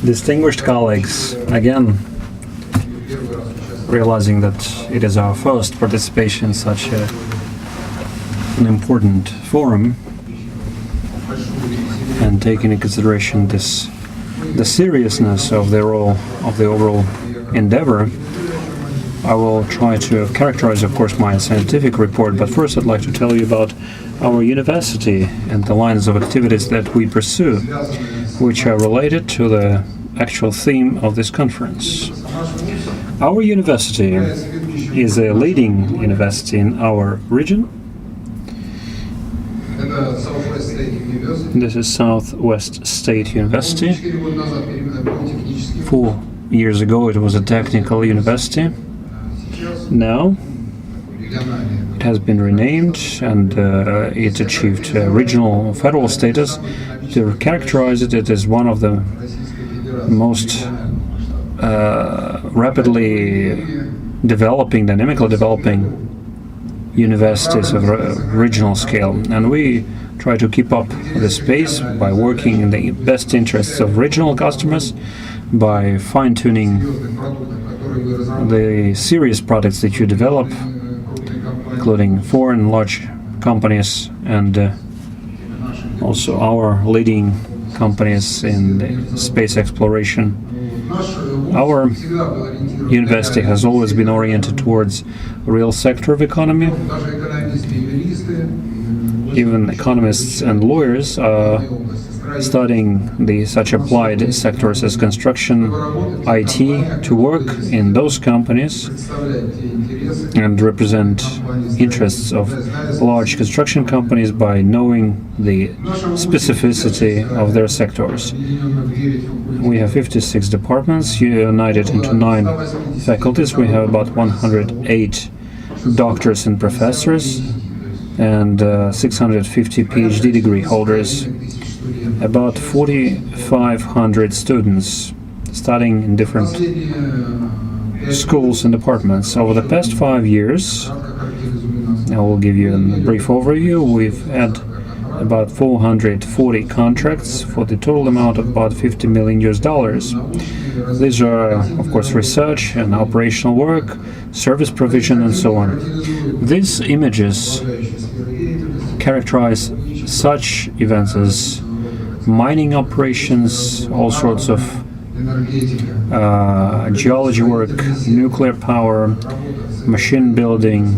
Distinguished colleagues, again, realizing that it is our first participation in such an important forum, and taking into consideration the seriousness of the overall endeavor, I will try to characterize, of course, my scientific report, but first I'd like to tell you about our university and the lines of activities that we pursue, which are related to the actual theme of this conference. Our university is a leading university in our region. This is Southwest State University. 4 years ago it was a technical university. Now it has been renamed and it achieved regional federal status. To characterize it, it is one of the most rapidly dynamically developing universities of regional scale, and we try to keep up the space by working in the best interests of regional customers, by fine-tuning the serious products that you develop, including foreign large companies and also our leading companies in the space exploration. Our university has always been oriented towards real sector of economy. Even economists and lawyers are studying such applied sectors as construction, IT, to work in those companies and represent interests of large construction companies by knowing the specificity of their sectors. We have 56 departments united into 9 faculties. We have about 108 doctors and professors and 650 PhD degree holders. About 4,500 students studying in different schools and departments. Over the past 5 years, I will give you a brief overview. We've had about 440 contracts for the total amount of about $50 million. These are, of course, research and operational work, service provision, and so on. These images characterize such events as mining operations, all sorts of geology work, nuclear power, machine building,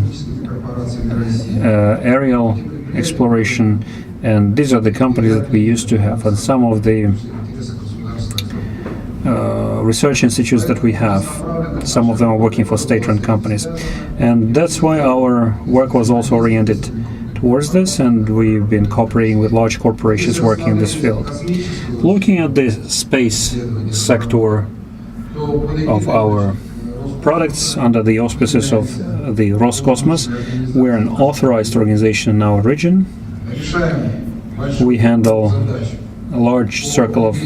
aerial exploration, and these are the companies that we used to have, and some of the research institutes that we have. Some of them are working for state-run companies, and that's why our work was also oriented towards this, and we've been cooperating with large corporations working in this field. Looking at the space sector of our products under the auspices of the Roscosmos, we're an authorized organization in our region. We handle a large circle of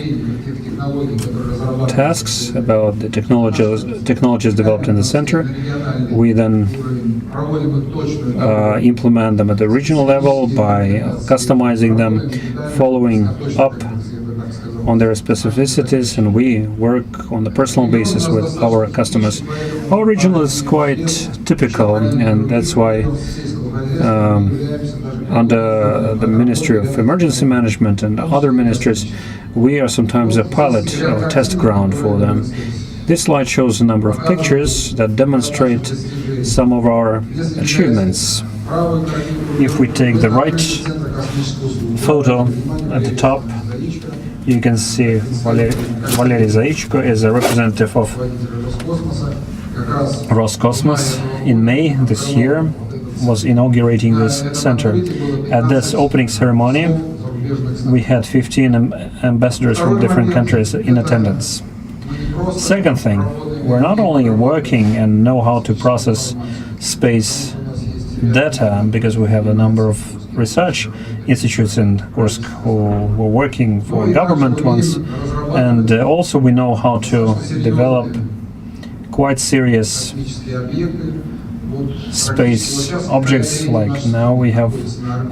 tasks about the technologies developed in the center. We then implement them at the regional level by customizing them, following up on their specificities, and we work on a personal basis with our customers. Our region is quite typical, and that's why under the Ministry of Emergency Management and other ministries, we are sometimes a pilot or test ground for them. This slide shows a number of pictures that demonstrate some of our achievements. If we take the right photo at the top, you can see Valery Zaichko is a representative of Roscosmos. In May this year was inaugurating this center. At this opening ceremony, we had 15 ambassadors from different countries in attendance. Second thing, we're not only working and know how to process space data, because we have a number of research institutes in Kursk who were working for government ones, and also we know how to develop quite serious space objects. Like now we have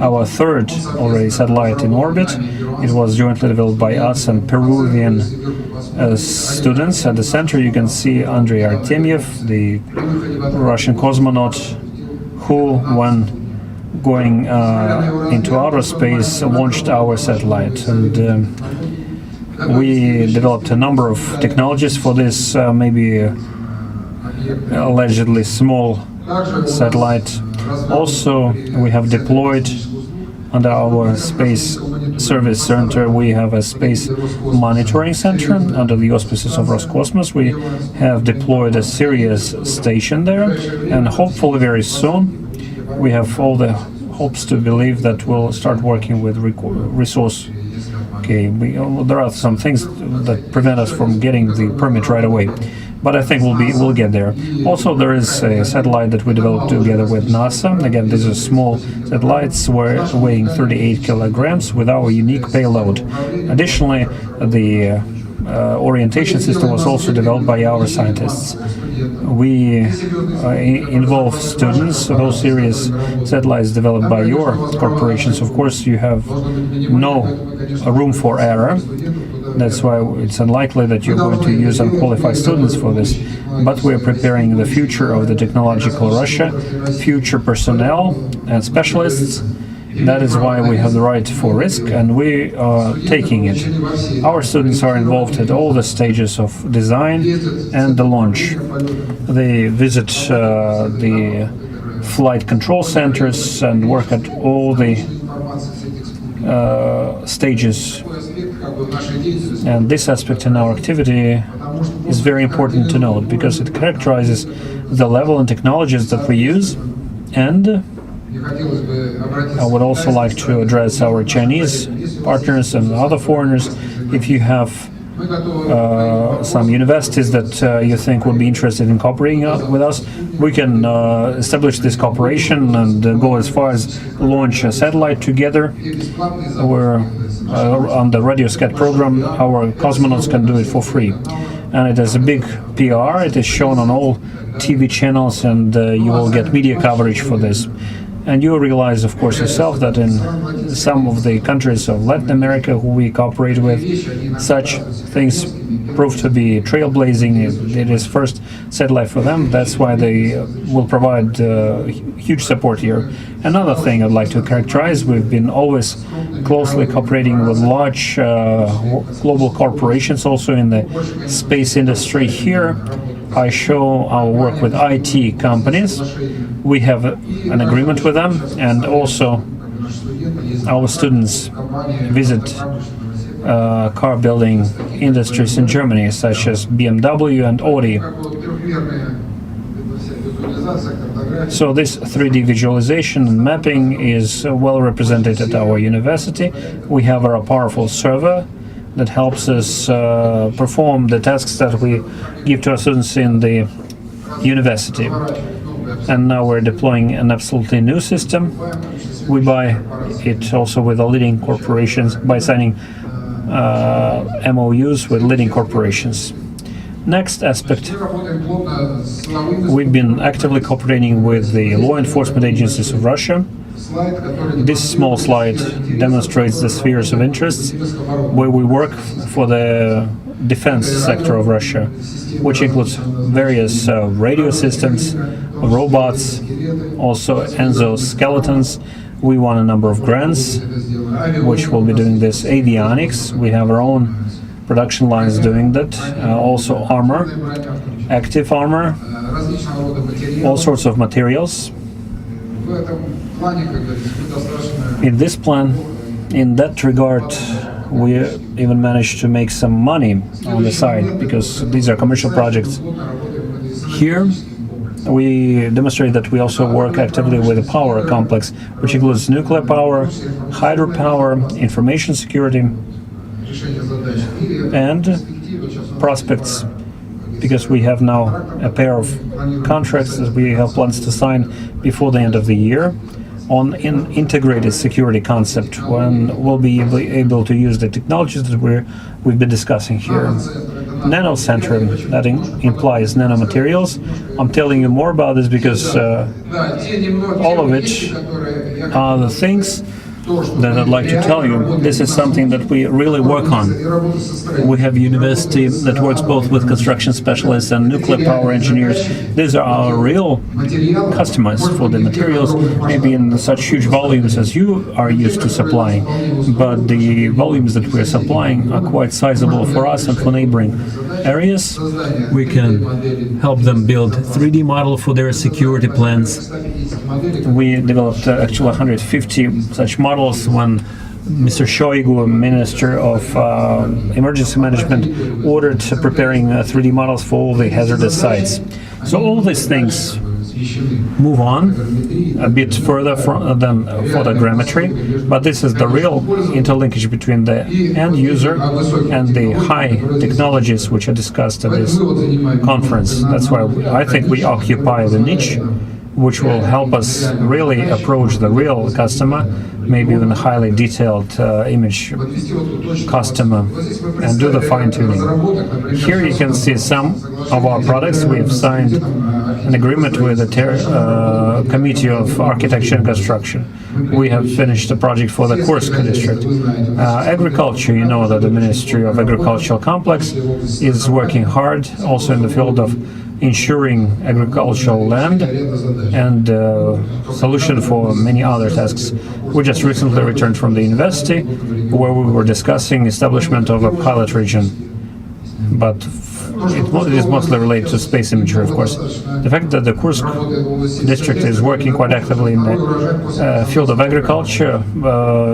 our third already satellite in orbit. It was jointly developed by us and Peruvian students. At the center you can see Andrei Artemyev, the Russian cosmonaut, who, when going into outer space, launched our satellite. And we developed a number of technologies for this maybe allegedly small satellite. Also, we have deployed under our space service center, we have a space monitoring center under the auspices of Roscosmos. We have deployed a Sirius station there, and hopefully very soon we have all the hopes to believe that we'll start working with resource. Okay, there are some things that prevent us from getting the permit right away, but I think we'll get there. Also, there is a satellite that we developed together with NASA. Again, these are small satellites weighing 38 kilograms with our unique payload. Additionally, the orientation system was also developed by our scientists. We involve students. Those serious satellites developed by your corporations, of course, you have no room for error. That's why it's unlikely that you're going to use unqualified students for this. But we're preparing the future of the technological Russia, future personnel and specialists. That is why we have the right for risk, and we are taking it. Our students are involved at all the stages of design and the launch. They visit the flight control centers and work at all the stages. And this aspect in our activity is very important to note, because it characterizes the level and technologies that we use. And I would also like to address our Chinese partners and other foreigners. If you have some universities that you think would be interested in cooperating with us, we can establish this cooperation and go as far as launch a satellite together. We're on the RadioScat program. Our cosmonauts can do it for free, and it has a big PR. It is shown on all TV channels, and you will get media coverage for this. And you realize, of course, yourself that in some of the countries of Latin America who we cooperate with, such things prove to be trailblazing. It is first satellite for them. That's why they will provide huge support here. Another thing I'd like to characterize, we've been always closely cooperating with large global corporations, also in the space industry. Here I show our work with IT companies. We have an agreement with them, and also our students visit car building industries in Germany, such as BMW and Audi. So this 3D visualization and mapping is well represented at our university. We have a powerful server that helps us perform the tasks that we give to our students in the university. And now we're deploying an absolutely new system. We buy it also with the leading corporations by signing MOUs with leading corporations. Next aspect, we've been actively cooperating with the law enforcement agencies of Russia. This small slide demonstrates the spheres of interest where we work for the defense sector of Russia, which includes various radio systems, robots, also exoskeletons. We won a number of grants, which will be doing this. Avionics, we have our own production lines doing that. Also armor, active armor, all sorts of materials. In this plan, in that regard, we even managed to make some money on the side, because these are commercial projects. Here we demonstrate that we also work actively with the power complex, which includes nuclear power, hydropower, information security, and prospects, because we have now a pair of contracts that we have plans to sign before the end of the year on an integrated security concept, when we'll be able to use the technologies that we've been discussing here. nanocenter. That implies nanomaterials. I'm telling you more about this because all of it are the things that I'd like to tell you. This is something that we really work on. We have a university that works both with construction specialists and nuclear power engineers. These are our real customers for the materials, maybe in such huge volumes as you are used to supplying, but the volumes that we're supplying are quite sizable for us and for neighboring areas. We can help them build 3D model for their security plans. We developed actually 150 such models when Mr. Shoigu, Minister of Emergency Management, ordered preparing 3D models for all the hazardous sites. So all these things move on a bit further than photogrammetry, but this is the real interlinkage between the end user and the high technologies which are discussed at this conference. That's why I think we occupy the niche which will help us really approach the real customer, maybe even a highly detailed image customer, and do the fine-tuning. Here you can see some of our products. We have signed an agreement with the Committee of Architecture and Construction. We have finished the project for the Kursk district. Agriculture, you know that the Ministry of Agricultural Complex is working hard also in the field of ensuring agricultural land and solution for many other tasks. We just recently returned from the university where we were discussing establishment of a pilot region, but it is mostly related to space imagery, of course. The fact that the Kursk district is working quite actively in the field of agriculture,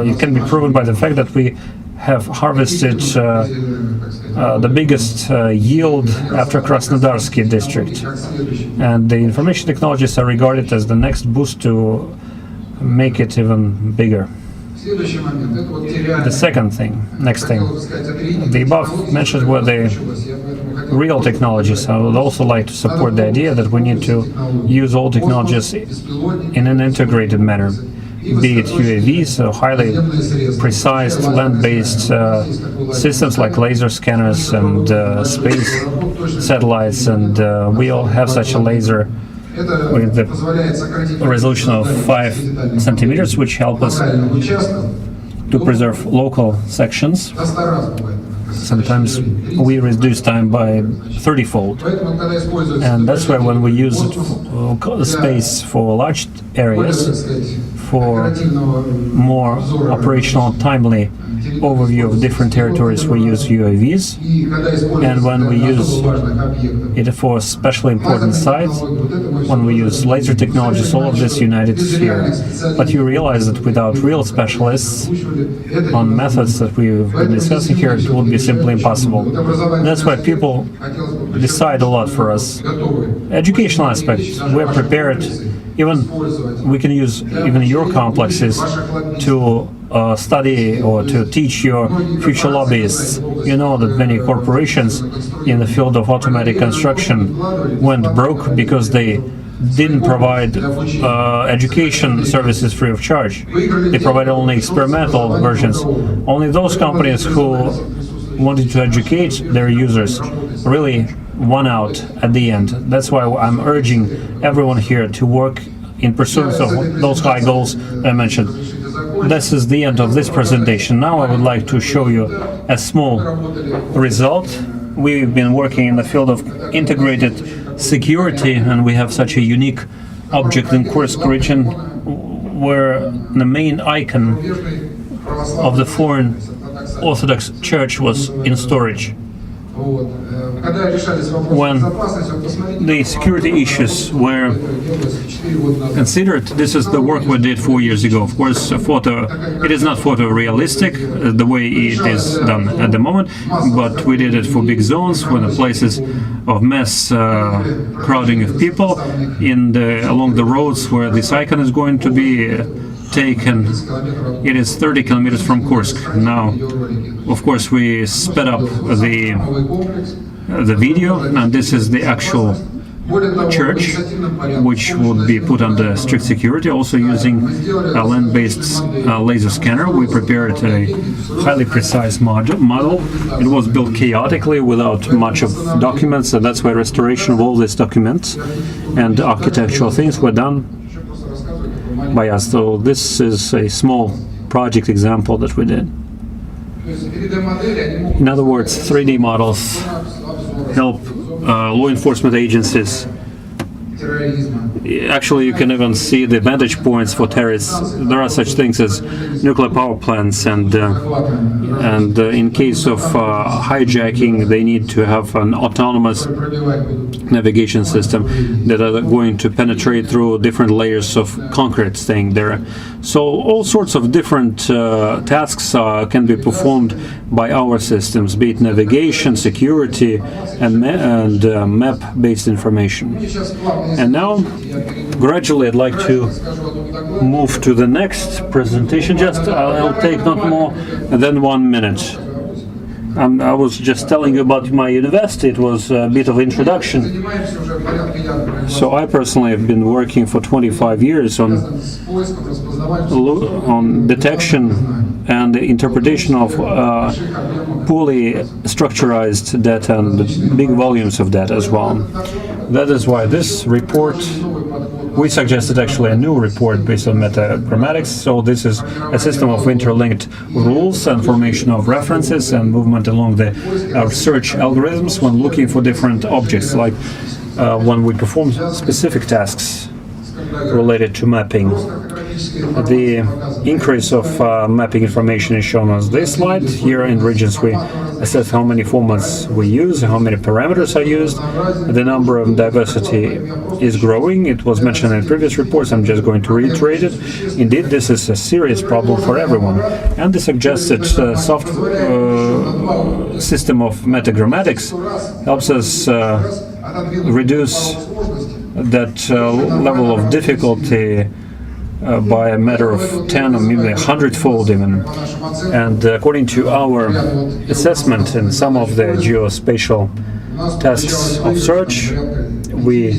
it can be proven by the fact that we have harvested the biggest yield after Krasnodarsky district. And the information technologies are regarded as the next boost to make it even bigger. The next thing, the above mentioned were the real technologies. I would also like to support the idea that we need to use all technologies in an integrated manner. Be it UAVs, so highly precise land-based systems like laser scanners and space satellites, and we all have such a laser with the resolution of 5 centimeters, which help us to preserve local sections. Sometimes we reduce time by 30-fold, and that's why when we use space for large areas, for more operational timely overview of different territories, we use UAVs, and when we use it for specially important sites, when we use laser technologies, all of this united here. But you realize that without real specialists on methods that we've been discussing here, it would be simply impossible. That's why people decide a lot for us. Educational aspect, we're prepared. Even we can use even your complexes to study or to teach your future lobbyists. You know that many corporations in the field of automatic construction went broke because they didn't provide education services free of charge. They provided only experimental versions. Only those companies who wanted to educate their users really won out at the end. That's why I'm urging everyone here to work in pursuit of those high goals that I mentioned. This is the end of this presentation. Now I would like to show you a small result. We've been working in the field of integrated security, and we have such a unique object in Kursk region where the main icon of the foreign Orthodox Church was in storage. When the security issues were considered, this is the work we did 4 years ago. Of course, it is not photorealistic the way it is done at the moment, but we did it for big zones, for the places of mass crowding of people, along the roads where this icon is going to be taken. It is 30 kilometers from Kursk. Now, of course, we sped up the video, and this is the actual church, which would be put under strict security, also using a land-based laser scanner. We prepared a highly precise model. It was built chaotically without much of documents, and that's why restoration of all these documents and architectural things were done by us. So this is a small project example that we did. In other words, 3D models help law enforcement agencies. Actually, you can even see the vantage points for terrorists. There are such things as nuclear power plants, and in case of hijacking, they need to have an autonomous navigation system that are going to penetrate through different layers of concrete staying there. So all sorts of different tasks can be performed by our systems, be it navigation, security, and map-based information. And now, gradually, I'd like to move to the next presentation. Just I'll take not more than 1 minute. I was just telling you about my university. It was a bit of introduction. So I personally have been working for 25 years on detection and the interpretation of poorly structured data and big volumes of data as well. That is why this report, we suggested actually a new report based on metagrammatics. So this is a system of interlinked rules and formation of references and movement along the search algorithms when looking for different objects, like when we perform specific tasks related to mapping. The increase of mapping information is shown on this slide. Here in regions we assess how many formats we use, how many parameters are used. The number of diversity is growing. It was mentioned in previous reports. I'm just going to reiterate it. Indeed, this is a serious problem for everyone. And the suggested soft system of metagrammatics helps us reduce that level of difficulty by a matter of 10 or maybe 100-fold even. And according to our assessment in some of the geospatial tasks of search, we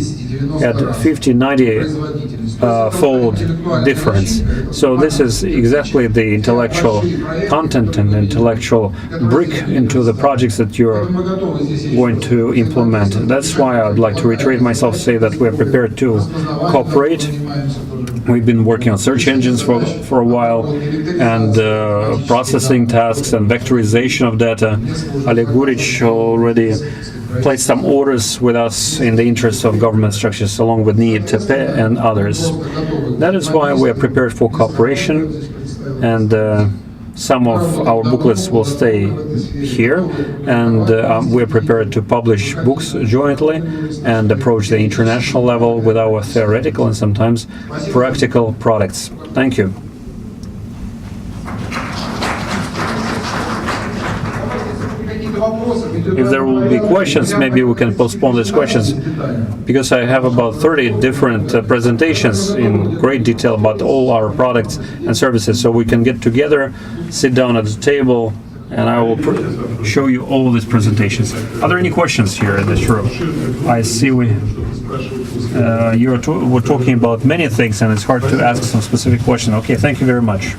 had 50-90-fold difference. So this is exactly the intellectual content and intellectual brick into the projects that you're going to implement. That's why I'd like to reiterate myself, say that we're prepared to cooperate. We've been working on search engines for a while, and processing tasks and vectorization of data. Oleg already placed some orders with us in the interest of government structures, along with NIITP and others. That is why we are prepared for cooperation, and some of our booklets will stay here, and we're prepared to publish books jointly and approach the international level with our theoretical and sometimes practical products. Thank you. If there will be questions, maybe we can postpone these questions, because I have about 30 different presentations in great detail about all our products and services, so we can get together, sit down at the table, and I will show you all these presentations. Are there any questions here in this room? I see we're talking about many things, and it's hard to ask some specific question. Okay, thank you very much.